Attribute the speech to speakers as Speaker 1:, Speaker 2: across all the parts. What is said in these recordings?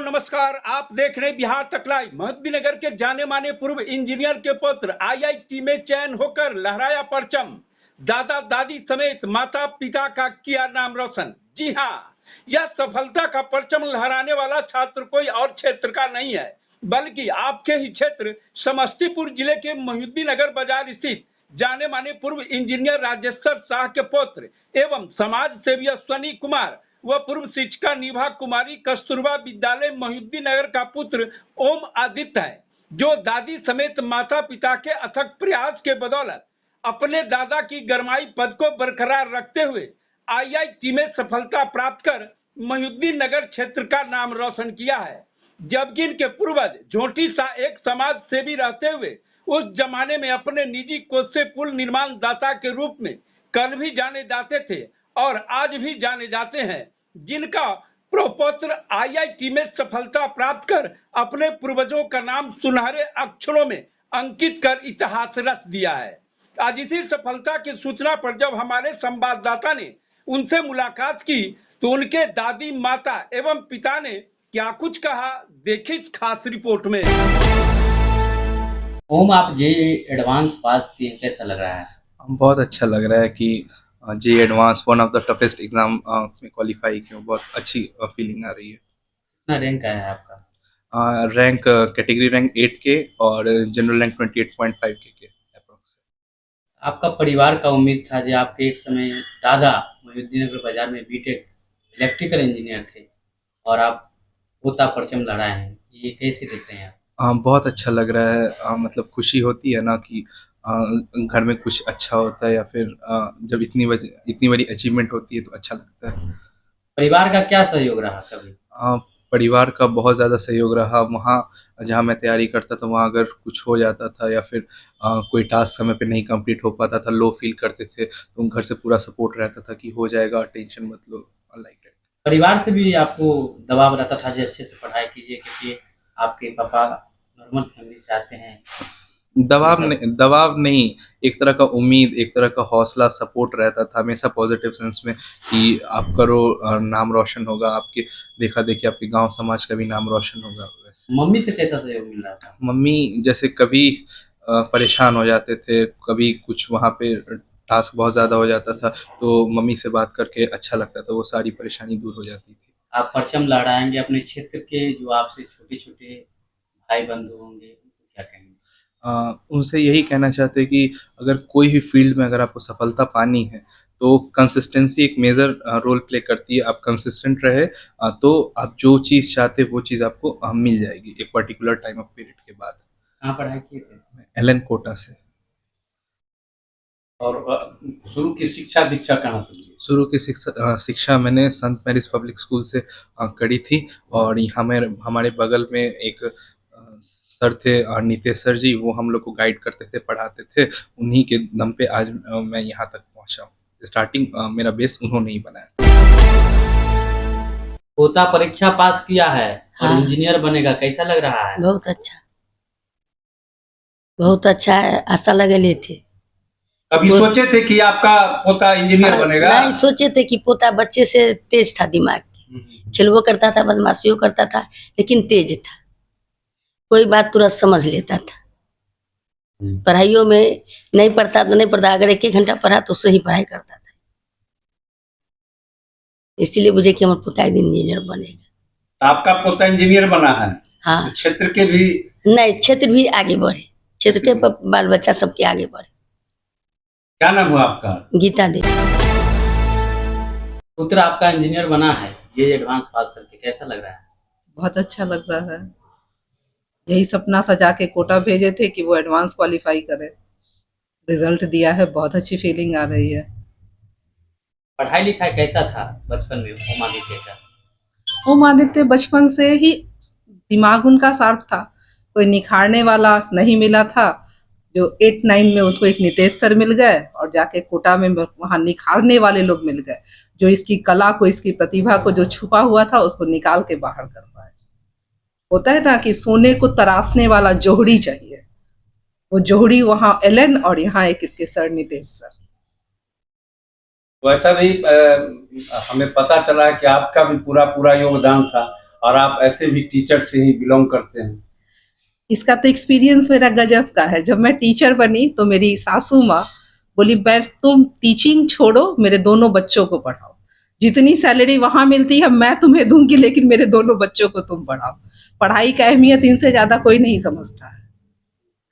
Speaker 1: नमस्कार। आप देख रहे हैं बिहार तक लाइव। मोहद्दीनगर के जाने माने पूर्व इंजीनियर के पुत्र आईआईटी में चयन होकर लहराया परचम। दादा दादी समेत माता पिता का किया नाम रोशन। जी हाँ, यह सफलता का परचम लहराने वाला छात्र कोई और क्षेत्र का नहीं है, बल्कि आपके ही क्षेत्र समस्तीपुर जिले के मोहद्दीनगर बाजार स्थित जाने माने पूर्व इंजीनियर राजेश्वर शाह के पुत्र एवं समाज सेवी अश्वनी कुमार वह पूर्व शिक्षिका निभा कुमारी कस्तूरबा विद्यालय मोहद्दीनगर का पुत्र ओम आदित्य है, जो दादी समेत माता पिता के अथक प्रयास के बदौलत अपने दादा की गरमाई पद को बरकरार रखते हुए आईआईटी में सफलता प्राप्त कर मोहद्दीनगर क्षेत्र का नाम रोशन किया है। जबकि इनके पूर्वज झोटी शाह एक समाज सेवी रहते हुए उस जमाने में अपने निजी कोष से पुल निर्माण दाता के रूप में कल भी जाने जाते थे और आज भी जाने जाते हैं, जिनका प्रपौत्र आईआईटी में सफलता प्राप्त कर अपने पूर्वजों का नाम सुनहरे अक्षरों में अंकित कर इतिहास रच दिया है। आज इसी सफलता की सूचना पर जब हमारे संवाददाता ने उनसे मुलाकात की तो उनके दादी माता एवं पिता ने क्या कुछ कहा, देखिए इस खास रिपोर्ट में।
Speaker 2: ओम, आप जे एडवांस पास किए, कैसा लग रहा है?
Speaker 3: बहुत अच्छा लग रहा है कि JEE advance one of the toughest exam में क्वालिफाई किया हूँ। बहुत अच्छी फीलिंग आ रही है।
Speaker 2: कितना रैंक आया है आपका?
Speaker 3: रैंक कैटेगरी रैंक 8 के और जनरल रैंक 28.5 के अप्रोक्स।
Speaker 2: आपका परिवार का उम्मीद था जो आपके एक समय दादा मोहद्दीनगर बाजार में बीटेक इलेक्ट्रिकल इंजीनियर थे और आप पोता परचम लहराए हैं, ये कैसे देखते हैं आप?
Speaker 3: बहुत अच्छा लग रहा है। मतलब खुशी होती है ना कि घर में कुछ अच्छा होता है या फिर जब इतनी बड़ी अचीवमेंट होती है तो अच्छा लगता है।
Speaker 2: परिवार का क्या सहयोग रहा कभी?
Speaker 3: परिवार का बहुत ज़्यादा सहयोग रहा। वहाँ जहाँ मैं तैयारी करता था वहाँ अगर कुछ हो जाता था या फिर कोई टास्क समय पे नहीं कंप्लीट हो पाता था, लो फील करते थे, तो घर से पूरा सपोर्ट रहता था कि हो जाएगा, टेंशन मत लो, लाइक दैट।
Speaker 2: परिवार से भी आपको दबाव रहता था जो अच्छे से पढ़ाई कीजिए, क्योंकि आपके पापा नॉर्मल फैमिली से आते हैं?
Speaker 3: दबाव नहीं, एक तरह का उम्मीद, एक तरह का हौसला, सपोर्ट रहता था हमेशा पॉजिटिव सेंस में कि आप करो, नाम रोशन होगा, आपके देखा देखी आपके गांव समाज का भी नाम रोशन होगा। वैसे
Speaker 2: मम्मी से कैसा सहयोग मिल रहा था?
Speaker 3: मम्मी जैसे कभी परेशान हो जाते थे, कभी कुछ वहाँ पे टास्क बहुत ज़्यादा हो जाता था तो मम्मी से बात करके अच्छा लगता था, वो सारी परेशानी दूर हो जाती थी।
Speaker 2: आप परचम लहराएंगे, अपने क्षेत्र के जो आपसे छोटे छोटे भाई बंधु होंगे उनको क्या कहेंगे?
Speaker 3: उनसे यही कहना चाहते हैं कि अगर कोई भी फील्ड में अगर आपको सफलता पानी है तो कंसिस्टेंसी एक मेजर रोल प्ले करती है। आप कंसिस्टेंट रहे तो आप जो चीज़ चाहते हैं वो चीज़ आपको मिल जाएगी एक पर्टिकुलर टाइम ऑफ पीरियड के बाद।
Speaker 2: कहाँ पढ़ाई किए थे?
Speaker 3: एलन कोटा से।
Speaker 2: और शुरू की शिक्षा दीक्षा कहाँ से ली?
Speaker 3: शुरू की शिक्षा मैंने संत मैरिज पब्लिक स्कूल से करी थी और यहाँ में हमारे बगल में एक सर थे नितेश सर जी, वो हम लोग को गाइड करते थे, पढ़ाते थे। उन्हीं के दम पे आज मैं यहाँ तक पहुँचा हूँ। स्टार्टिंग मेरा बेस उन्होंने ही बनाया।
Speaker 2: पोता परीक्षा पास किया है और
Speaker 4: हाँ।
Speaker 2: इंजीनियर बनेगा, कैसा लग रहा है?
Speaker 4: बहुत अच्छा, बहुत अच्छा है। आशा लगेले थे।
Speaker 1: कभी सोचे थे कि आपका पोता इंजीनियर बनेगा?
Speaker 4: नहीं सोचे थे कि पोता बच्चे से तेज था, दिमाग खेलवो करता था, बदमाशियों करता था, लेकिन तेज था, कोई बात तुरंत समझ लेता था। पढ़ाइयों में नहीं पढ़ता तो नहीं पढ़ता, अगर 1-1 घंटा पढ़ा तो सही पढ़ाई करता था। इसीलिए मुझे कि हमारा पोता एक दिन इंजीनियर बनेगा।
Speaker 1: आपका पोता इंजीनियर बना है?
Speaker 4: हाँ।
Speaker 1: क्षेत्र के भी
Speaker 4: नहीं, क्षेत्र भी आगे बढ़े, क्षेत्र के बाल बच्चा सबके आगे बढ़े।
Speaker 1: क्या नाम हुआ आपका?
Speaker 4: गीता देवी।
Speaker 2: पुत्र आपका इंजीनियर बना है, ये एडवांस पास करके कैसा लग रहा है?
Speaker 5: बहुत अच्छा लग रहा है। यही सपना सजा के कोटा भेजे थे कि वो एडवांस क्वालिफाई करे, रिजल्ट दिया है, बहुत अच्छी फीलिंग आ रही है।
Speaker 2: पढ़ाई लिखाई कैसा था बचपन में ओम आदित्य का?
Speaker 5: ओम आदित्य बचपन से ही दिमाग उनका शार्प था, कोई निखारने वाला नहीं मिला था। जो 8-9 में उसको एक नितेश सर मिल गए और जाके कोटा में वहाँ निखारने वाले लोग मिल गए, जो इसकी कला को, इसकी प्रतिभा को जो छुपा हुआ था उसको निकाल के बाहर कर पाए। होता है ना कि सोने को तराशने वाला जोहड़ी चाहिए, वो जोहड़ी वहाँ एलन और यहाँ एक इसके सर नितेश सर।
Speaker 1: वैसा भी हमें पता चला कि आपका भी पूरा योगदान था
Speaker 6: और आप ऐसे भी टीचर से ही बिलोंग करते हैं।
Speaker 5: इसका तो एक्सपीरियंस मेरा गजब का है। जब मैं टीचर बनी तो मेरी सासू माँ बोली, तुम टीचिंग छोड़ो, मेरे दोनों बच्चों को पढ़ाओ। जितनी सैलरी वहां मिलती है मैं तुम्हें दूंगी, लेकिन मेरे दोनों बच्चों को तुम पढ़ाओ। पढ़ाई का अहमियत इनसे ज्यादा कोई नहीं समझता है।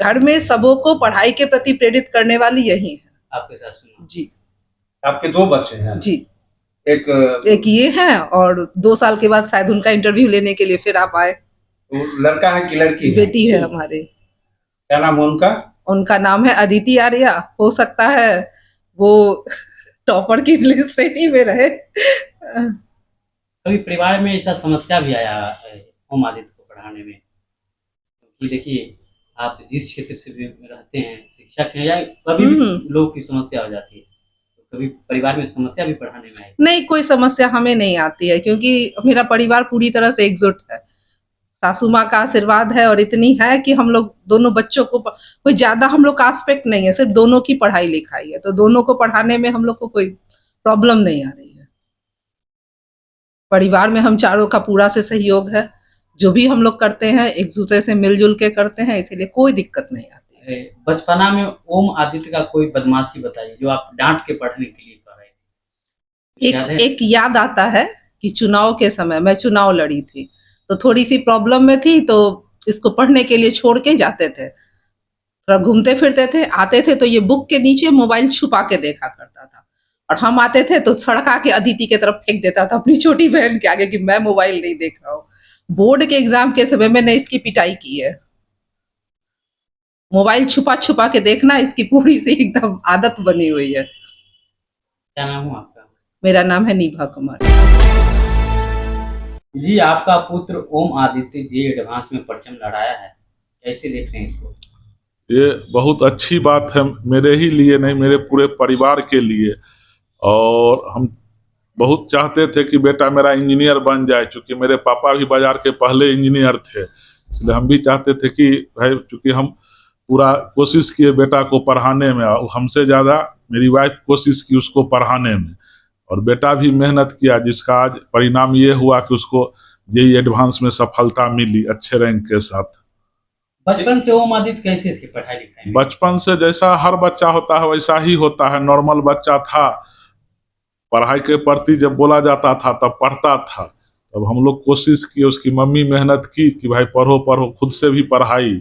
Speaker 5: घर में सबों को पढ़ाई के प्रति प्रेरित करने वाली यही है।
Speaker 2: आपके सासू माँ?
Speaker 5: जी।
Speaker 6: आपके 2 बच्चे हैं?
Speaker 5: जी।
Speaker 6: एक
Speaker 5: ये है, और 2 साल के बाद शायद उनका इंटरव्यू लेने के लिए फिर आप आए।
Speaker 6: लड़का है कि लड़की है?
Speaker 5: बेटी है हमारे।
Speaker 6: क्या नाम है उनका?
Speaker 5: उनका नाम है अदिति आर्या। हो सकता है वो टॉपर की श्रेणी में रहे।
Speaker 2: कभी परिवार में ऐसा समस्या भी आया है ओम आदित्य को पढ़ाने में? क्योंकि देखिए, आप जिस क्षेत्र से भी रहते हैं, शिक्षक हैं, या कभी भी लोग की समस्या हो जाती है, तो कभी परिवार में समस्या भी पढ़ाने में आई?
Speaker 5: नहीं, कोई समस्या हमें नहीं आती है, क्योंकि मेरा परिवार पूरी तरह से एकजुट है। सासू माँ का आशीर्वाद है, और इतनी है कि हम लोग दोनों बच्चों को, कोई ज्यादा हम लोग का आस्पेक्ट नहीं है, सिर्फ दोनों की पढ़ाई लिखाई है, तो दोनों को पढ़ाने में हम लोग को कोई प्रॉब्लम नहीं आ रही है। परिवार में हम चारों का पूरा से सहयोग है। जो भी हम लोग करते हैं एक दूसरे से मिलजुल के करते हैं, इसीलिए कोई दिक्कत नहीं आती है।
Speaker 2: बचपना में ओम आदित्य का कोई बदमाशी बताइए जो आप डांट के पढ़ने के लिए कर रहे थे।
Speaker 5: एक याद आता है कि चुनाव के समय मैं चुनाव लड़ी थी, तो थोड़ी सी प्रॉब्लम में थी, तो इसको पढ़ने के लिए छोड़ के जाते थे। थोड़ा घूमते फिरते थे, आते थे तो ये बुक के नीचे मोबाइल छुपा के देखा करता था, और हम आते थे तो सड़का के अदिति के तरफ फेंक देता था अपनी छोटी बहन के आगे कि मैं मोबाइल नहीं देख रहा हूँ। बोर्ड के एग्जाम के समय मैंने इसकी पिटाई की है। मोबाइल छुपा छुपा के देखना इसकी पूरी सी एकदम आदत बनी हुई है।
Speaker 2: क्या नाम है आपका?
Speaker 5: मेरा नाम है नीभा कुमार।
Speaker 2: जी, आपका पुत्र ओम आदित्य जी एडवांस में परचम लहराया है, कैसे देख रहे हैं इसको?
Speaker 7: ये बहुत अच्छी बात है, मेरे ही लिए नहीं, मेरे पूरे परिवार के लिए। और हम बहुत चाहते थे कि बेटा मेरा इंजीनियर बन जाए, क्योंकि मेरे पापा भी बाजार के पहले इंजीनियर थे, इसलिए हम भी चाहते थे कि भाई, चूँकि हम पूरा कोशिश किए बेटा को पढ़ाने में, और हमसे ज़्यादा मेरी वाइफ कोशिश की उसको पढ़ाने में, और बेटा भी मेहनत किया, जिसका आज परिणाम ये हुआ कि उसको जेईई एडवांस में सफलता मिली अच्छे रैंक के साथ।
Speaker 2: बचपन से ओम आदित्य कैसे थे पढ़ाई लिखाई में?
Speaker 7: बचपन से जैसा हर बच्चा होता है वैसा ही होता है, नॉर्मल बच्चा था। पढ़ाई के प्रति जब बोला जाता था तब पढ़ता था। तब हम लोग कोशिश की, उसकी मम्मी मेहनत की कि भाई पढ़ो पढ़ो, खुद से भी पढ़ाई,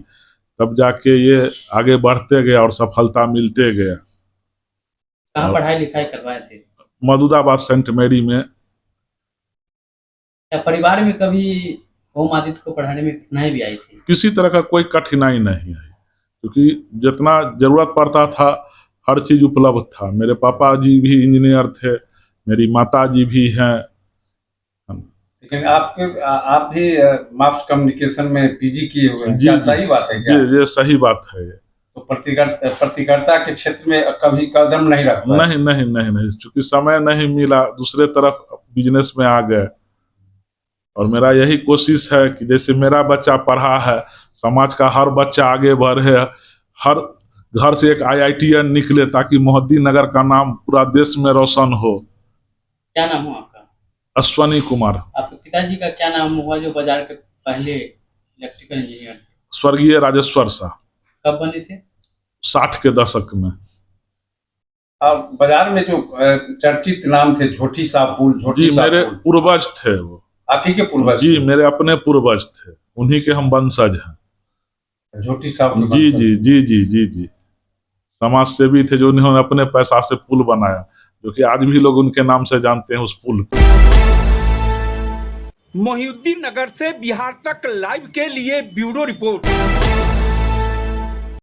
Speaker 7: तब जाके ये आगे बढ़ते गया और सफलता मिलते गया।
Speaker 2: कहाँ पढ़ाई लिखाई करवाए थे?
Speaker 7: मधुदाबाद सेंट मैरी में।
Speaker 2: क्या परिवार में कभी ओम आदित्य को पढ़ाने में कठिनाई भी आई थी?
Speaker 7: किसी तरह का कोई कठिनाई नहीं आई, क्योंकि जितना जरूरत पड़ता था हर चीज उपलब्ध था। मेरे पापा जी भी इंजीनियर थे, मेरी माता जी भी हैं।
Speaker 6: लेकिन आप भी मास कम्युनिकेशन में पीजी किए हुए हैं,
Speaker 7: जी,
Speaker 6: क्या
Speaker 7: जी,
Speaker 6: सही बात है क्या?
Speaker 7: ये सही बात है।
Speaker 6: तो पत्रकारिता के क्षेत्र में कभी कदम नहीं रख पाए?
Speaker 7: नहीं, चूंकि समय नहीं मिला, दूसरे तरफ बिजनेस में आ गए। और मेरा यही कोशिश है कि जैसे मेरा बच्चा पढ़ा है, समाज का हर बच्चा आगे बढ़े, हर घर से एक IITN निकले, ताकि मोहद्दीनगर का नाम पूरा देश में रोशन हो।
Speaker 2: क्या नाम हो आपका?
Speaker 7: अश्वनी कुमार।
Speaker 2: आपके पिताजी का क्या नाम हुआ जो बाजार के पहले इलेक्ट्रिकल इंजीनियर थे?
Speaker 7: स्वर्गीय राजेश्वर शाह।
Speaker 2: कब बने थे?
Speaker 7: 60 के दशक में।
Speaker 6: अब बाजार में जो चर्चित नाम थे झोटी साहब पुल,
Speaker 7: जी, मेरे पूर्वज थे वो।
Speaker 6: आप ही के पूर्वज?
Speaker 7: जी, मेरे अपने पूर्वज थे, उन्हीं के हम वंशज हैं।
Speaker 6: झोटी साहब?
Speaker 7: जी जी जी जी जी जी, समाज सेवी थे जो उन्होंने अपने पैसा से पुल बनाया, जो कि आज भी लोग उनके नाम से जानते हैं उस पुल को।
Speaker 1: मोहिउद्दीन नगर से बिहार तक लाइव के लिए ब्यूरो रिपोर्ट।